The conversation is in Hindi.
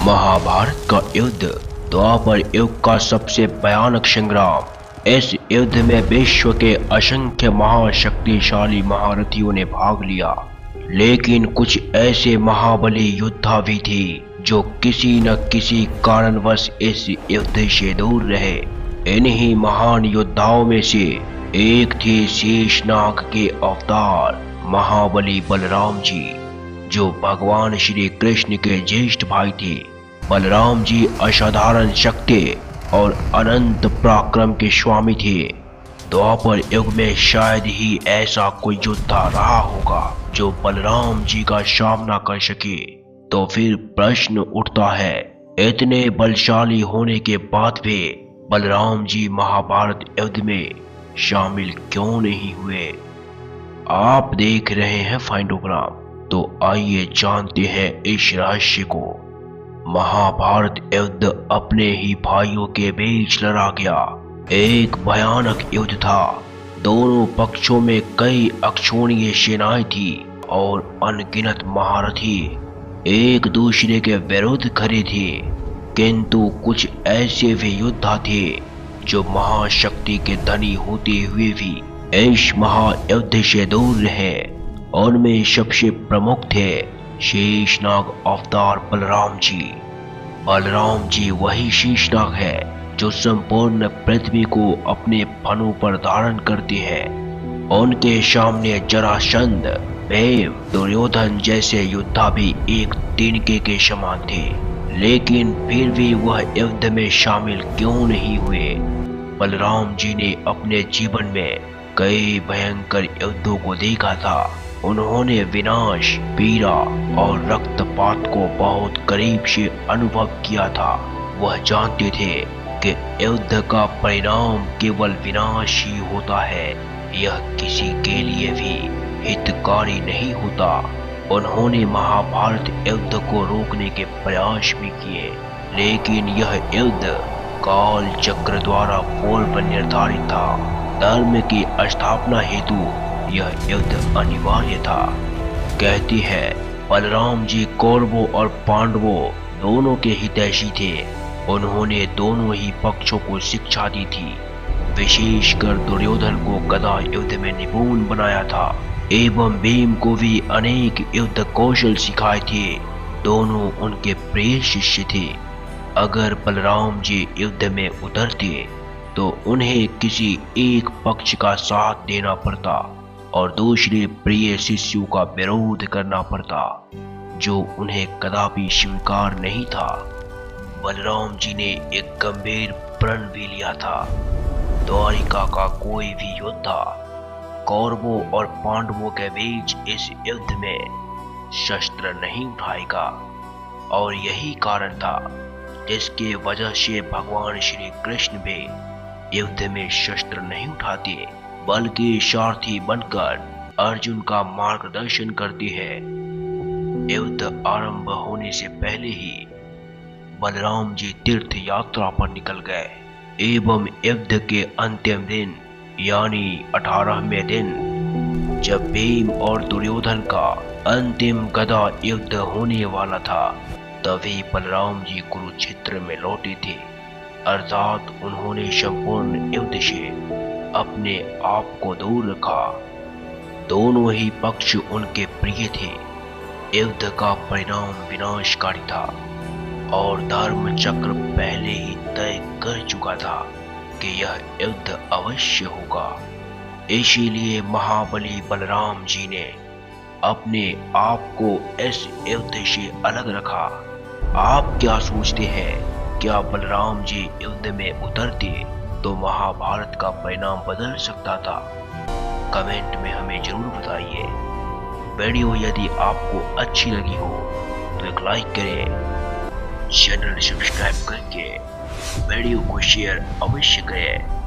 महाभारत का युद्ध द्वापर युग का सबसे भयानक संग्राम। इस युद्ध में विश्व के असंख्य महाशक्तिशाली महारथियों ने भाग लिया, लेकिन कुछ ऐसे महाबली योद्धा भी थे जो किसी न किसी कारणवश इस युद्ध से दूर रहे। इन्हीं महान योद्धाओं में से एक थे शेषनाग के अवतार महाबली बलराम जी, जो भगवान श्री कृष्ण के ज्येष्ठ भाई थे। बलराम जी असाधारण शक्ति और अनंत पराक्रम के स्वामी थे। द्वापर युग में शायद ही ऐसा कोई योद्धा रहा होगा जो बलराम जी का सामना कर सके। तो फिर प्रश्न उठता है, इतने बलशाली होने के बाद भी बलराम जी महाभारत युद्ध में शामिल क्यों नहीं हुए? आप देख रहे हैं फाइंडोग्राम, तो आइए जानते हैं इस रहस्य को। महाभारत युद्ध अपने ही भाइयों के बीच लड़ा गया। एक भयानक युद्ध था। दोनों पक्षों में कई अक्षोणीय सेनाएं थी और अनगिनत महारथी एक दूसरे के विरुद्ध खड़े थे। किंतु कुछ ऐसे भी योद्धा थे जो महाशक्ति के धनी होते हुए भी इस महायुद्ध से दूर रहे। उनमें सबसे प्रमुख थे शेषनाग अवतार बलराम जी। बलराम जी वही शेषनाग है जो संपूर्ण पृथ्वी को अपने फनों पर धारण करते हैं। उनके सामने जरासंध, भीम, दुर्योधन जैसे योद्धा भी एक तिनके के समान थे, लेकिन फिर भी वह युद्ध में शामिल क्यों नहीं हुए? बलराम जी ने अपने जीवन में कई भयंकर युद्धों को देखा था। उन्होंने विनाश, पीड़ा और रक्तपात को बहुत करीब से अनुभव किया था। वह जानते थे कि युद्ध का परिणाम केवल विनाश ही होता है, यह किसी के लिए भी हितकारी नहीं होता। उन्होंने महाभारत युद्ध को रोकने के प्रयास भी किए, लेकिन यह युद्ध काल चक्र द्वारा पूर्व निर्धारित था। धर्म की स्थापना हेतु यह युद्ध अनिवार्य था। कहती है, बलराम जी कौरवों और पांडवों दोनों के हितैषी थे। उन्होंने दोनों ही पक्षों को शिक्षा दी थी। विशेषकर दुर्योधन को गदा युद्ध में निपुण बनाया था एवं भीम को भी अनेक युद्ध कौशल सिखाए थे। दोनों उनके प्रिय शिष्य थे। अगर बलराम जी युद्ध में उतरते तो उन्हें किसी एक पक्ष का साथ देना पड़ता और दूसरे प्रिय शिष्यों का विरोध करना पड़ता, जो उन्हें कदापि स्वीकार नहीं था। बलराम जी ने एक गंभीर प्रण भी लिया था। द्वारिका का कोई भी योद्धा कौरवों और पांडवों के बीच इस युद्ध में शस्त्र नहीं उठाएगा, और यही कारण था जिसके वजह से भगवान श्री कृष्ण भी युद्ध में शस्त्र नहीं उठाते, बल्कि सारथी बनकर अर्जुन का मार्गदर्शन करते हैं। युद्ध आरंभ होने से पहले ही बलराम जी तीर्थ यात्रा पर निकल गए एवं युद्ध के अंतिम दिन यानी 18वें दिन, जब भीम और दुर्योधन का अंतिम गदा युद्ध होने वाला था, तभी बलराम जी कुरुक्षेत्र में लौटे थे। अर्थात उन्होंने संपूर्ण युद्ध से अपने आप को दूर रखा। दोनों ही पक्ष उनके प्रिय थे। युद्ध का परिणाम विनाशकारी था और धर्म चक्र पहले ही तय कर चुका था कि यह युद्ध अवश्य होगा। इसीलिए महाबली बलराम जी ने अपने आप को इस युद्ध से अलग रखा। आप क्या सोचते हैं? क्या बलराम जी युद्ध में उतरते तो महाभारत का परिणाम बदल सकता था? कमेंट में हमें जरूर बताइए। वीडियो यदि आपको अच्छी लगी हो तो एक लाइक करें, चैनल सब्सक्राइब करके वीडियो को शेयर अवश्य करें।